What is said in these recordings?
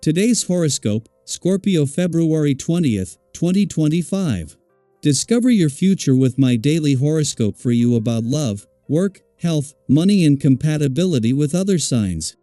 Today's horoscope, Scorpio February 20th, 2025. Discover your future with my daily horoscope for you about love, work, health, money and compatibility with other signs.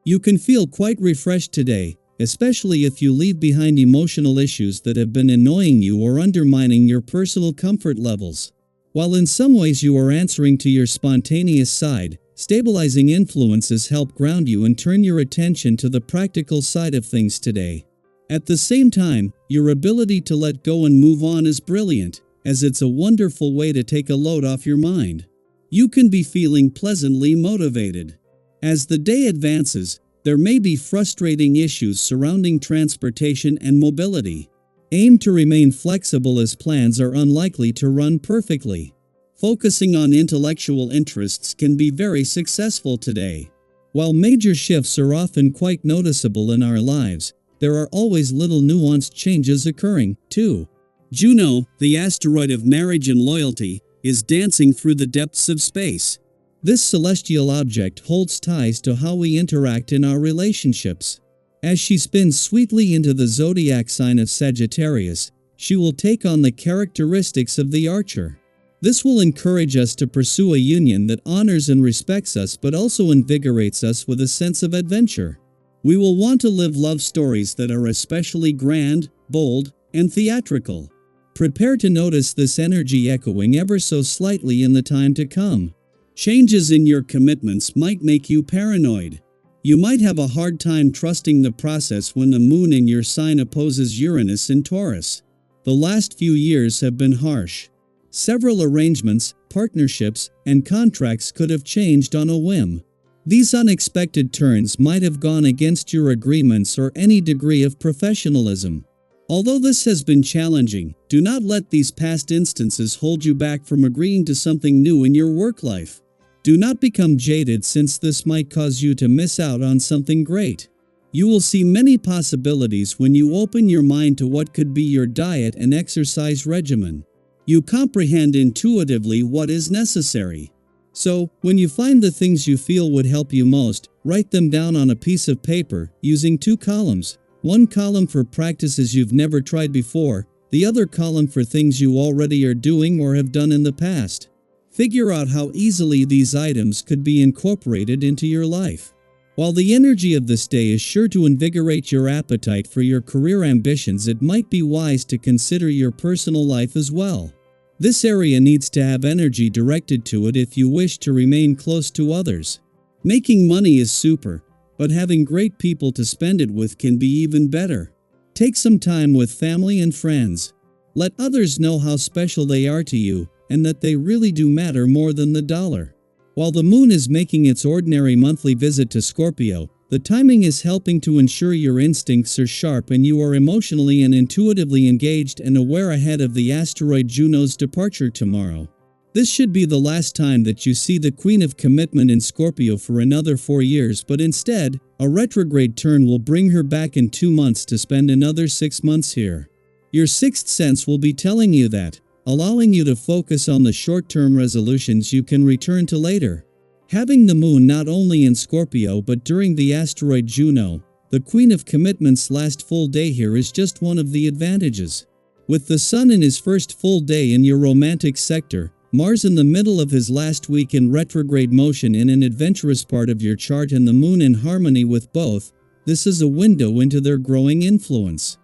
You can feel quite refreshed today, especially if you leave behind emotional issues that have been annoying you or undermining your personal comfort levels. While in some ways you are answering to your spontaneous side, stabilizing influences help ground you and turn your attention to the practical side of things today. At the same time, your ability to let go and move on is brilliant, as it's a wonderful way to take a load off your mind. You can be feeling pleasantly motivated. As the day advances, there may be frustrating issues surrounding transportation and mobility. Aim to remain flexible as plans are unlikely to run perfectly. Focusing on intellectual interests can be very successful today. While major shifts are often quite noticeable in our lives, there are always little nuanced changes occurring, too. Juno, the asteroid of marriage and loyalty, is dancing through the depths of space. This celestial object holds ties to how we interact in our relationships. As she spins sweetly into the zodiac sign of Sagittarius, she will take on the characteristics of the Archer. This will encourage us to pursue a union that honors and respects us but also invigorates us with a sense of adventure. We will want to live love stories that are especially grand, bold, and theatrical. Prepare to notice this energy echoing ever so slightly in the time to come. Changes in your commitments might make you paranoid. You might have a hard time trusting the process when the moon in your sign opposes Uranus in Taurus. The last few years have been harsh. Several arrangements, partnerships, and contracts could have changed on a whim. These unexpected turns might have gone against your agreements or any degree of professionalism. Although this has been challenging, do not let these past instances hold you back from agreeing to something new in your work life. Do not become jaded, since this might cause you to miss out on something great. You will see many possibilities when you open your mind to what could be your diet and exercise regimen. You comprehend intuitively what is necessary. So, when you find the things you feel would help you most, write them down on a piece of paper, using 2 columns. One column for practices you've never tried before, the other column for things you already are doing or have done in the past. Figure out how easily these items could be incorporated into your life. While the energy of this day is sure to invigorate your appetite for your career ambitions, it might be wise to consider your personal life as well. This area needs to have energy directed to it if you wish to remain close to others. Making money is super, but having great people to spend it with can be even better. Take some time with family and friends. Let others know how special they are to you, and that they really do matter more than the dollar. While the moon is making its ordinary monthly visit to Scorpio, the timing is helping to ensure your instincts are sharp and you are emotionally and intuitively engaged and aware ahead of the asteroid Juno's departure tomorrow. This should be the last time that you see the Queen of Commitment in Scorpio for another 4 years, but instead, a retrograde turn will bring her back in 2 months to spend another 6 months here. Your sixth sense will be telling you that, allowing you to focus on the short-term resolutions you can return to later. Having the moon not only in Scorpio but during the asteroid Juno, the Queen of Commitment's last full day here, is just one of the advantages. With the sun in his first full day in your romantic sector, Mars in the middle of his last week in retrograde motion in an adventurous part of your chart, and the moon in harmony with both, this is a window into their growing influence.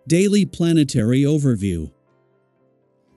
Daily Planetary Overview.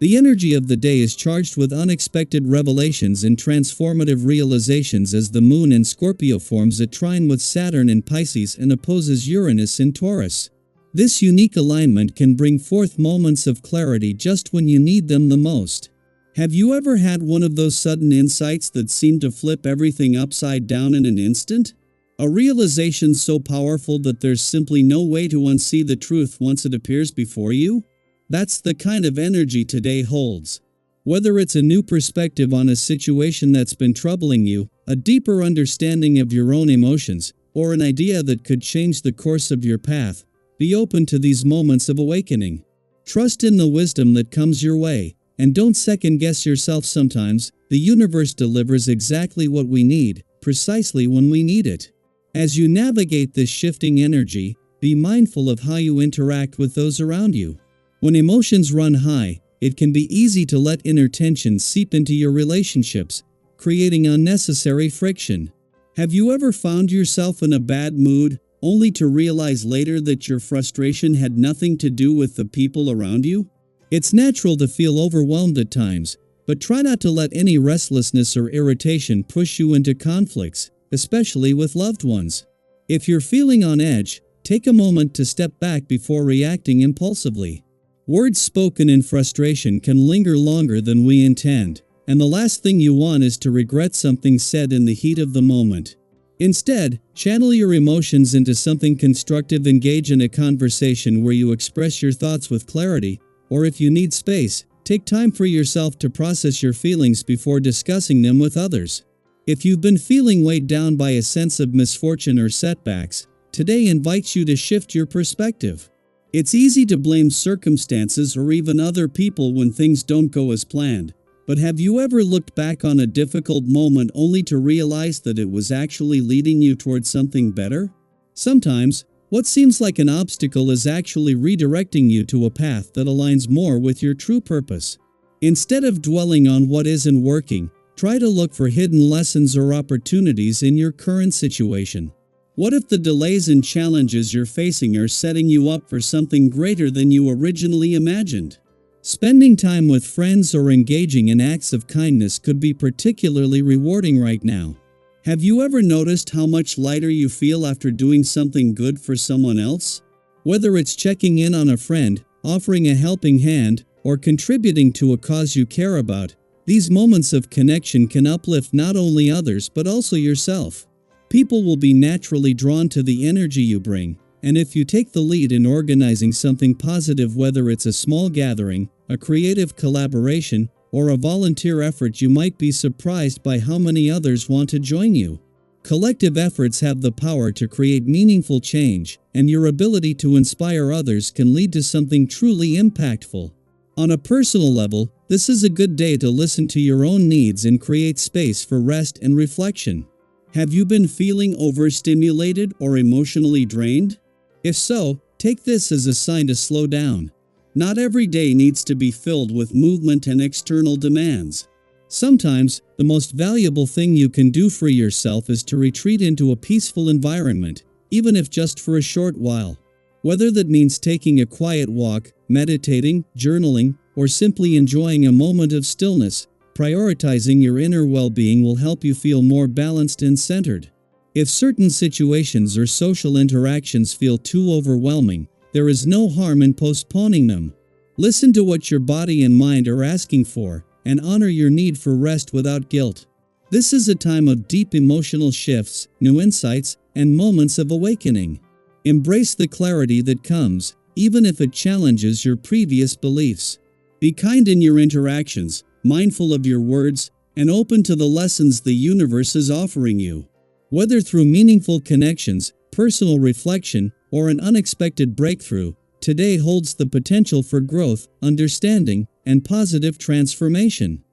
The energy of the day is charged with unexpected revelations and transformative realizations as the moon in Scorpio forms a trine with Saturn in Pisces and opposes Uranus in Taurus. This unique alignment can bring forth moments of clarity just when you need them the most. Have you ever had one of those sudden insights that seem to flip everything upside down in an instant? A realization so powerful that there's simply no way to unsee the truth once it appears before you? That's the kind of energy today holds. Whether it's a new perspective on a situation that's been troubling you, a deeper understanding of your own emotions, or an idea that could change the course of your path, be open to these moments of awakening. Trust in the wisdom that comes your way, and don't second-guess yourself sometimes. The universe delivers exactly what we need, precisely when we need it. As you navigate this shifting energy, be mindful of how you interact with those around you. When emotions run high, it can be easy to let inner tension seep into your relationships, creating unnecessary friction. Have you ever found yourself in a bad mood, only to realize later that your frustration had nothing to do with the people around you? It's natural to feel overwhelmed at times, but try not to let any restlessness or irritation push you into conflicts, especially with loved ones. If you're feeling on edge, take a moment to step back before reacting impulsively. Words spoken in frustration can linger longer than we intend, and the last thing you want is to regret something said in the heat of the moment. Instead, channel your emotions into something constructive. Engage in a conversation where you express your thoughts with clarity, or if you need space, take time for yourself to process your feelings before discussing them with others. If you've been feeling weighed down by a sense of misfortune or setbacks, today invites you to shift your perspective. It's easy to blame circumstances or even other people when things don't go as planned. But have you ever looked back on a difficult moment only to realize that it was actually leading you towards something better? Sometimes, what seems like an obstacle is actually redirecting you to a path that aligns more with your true purpose. Instead of dwelling on what isn't working, try to look for hidden lessons or opportunities in your current situation. What if the delays and challenges you're facing are setting you up for something greater than you originally imagined? Spending time with friends or engaging in acts of kindness could be particularly rewarding right now. Have you ever noticed how much lighter you feel after doing something good for someone else? Whether it's checking in on a friend, offering a helping hand, or contributing to a cause you care about, these moments of connection can uplift not only others but also yourself. People will be naturally drawn to the energy you bring, and if you take the lead in organizing something positive, whether it's a small gathering, a creative collaboration, or a volunteer effort, you might be surprised by how many others want to join you. Collective efforts have the power to create meaningful change, and your ability to inspire others can lead to something truly impactful. On a personal level, this is a good day to listen to your own needs and create space for rest and reflection. Have you been feeling overstimulated or emotionally drained? If so, take this as a sign to slow down. Not every day needs to be filled with movement and external demands. Sometimes, the most valuable thing you can do for yourself is to retreat into a peaceful environment, even if just for a short while. Whether that means taking a quiet walk, meditating, journaling, or simply enjoying a moment of stillness, prioritizing your inner well-being will help you feel more balanced and centered. If certain situations or social interactions feel too overwhelming, there is no harm in postponing them. Listen to what your body and mind are asking for, and honor your need for rest without guilt. This is a time of deep emotional shifts, new insights, and moments of awakening. Embrace the clarity that comes, even if it challenges your previous beliefs. Be kind in your interactions, mindful of your words, and open to the lessons the universe is offering you. Whether through meaningful connections, personal reflection, or an unexpected breakthrough, today holds the potential for growth, understanding, and positive transformation.